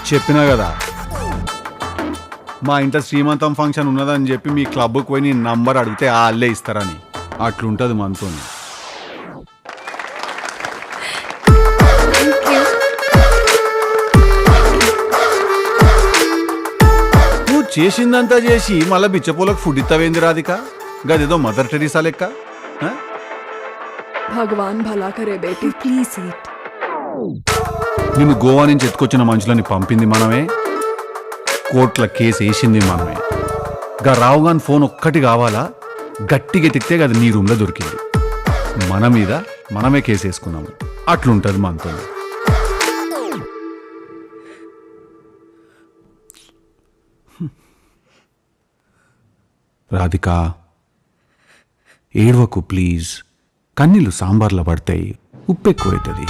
చెప్పినా కదా మా ఇంట్లో శ్రీమంతం ఫంక్షన్ ఉన్నదని చెప్పి మీ క్లబ్కి పోయి నీ నంబర్ అడిగితే వాళ్ళే ఇస్తారని. అట్లుంటుంది మనతో. నువ్వు చేసిందంతా చేసి మళ్ళీ బిచ్చపోలకు ఫుడ్ ఇస్తావేంది రాధిక? గదేదో మదర్ టెరిసా లెక్క. భగవాన్ భలా కరే బేటీ, ప్లీజ్ ఈట్. నిన్ను గోవా నుంచి ఎత్తుకొచ్చిన మనుషులని పంపింది మనమే, కోర్టుల కేసు వేసింది మనమే. గా రావు గాని ఫోన్ ఒక్కటి కావాలా, గట్టిగా ఎతికితే అది నీ రూమ్లో దొరికింది. మన మీద మనమే కేసు వేసుకున్నాము. అట్లుంటుంది మనతో. రాధిక ఏడవకు ప్లీజ్. కన్నీళ్ళు సాంబార్లో పడతాయి, ఉప్పు ఎక్కువవుతుంది.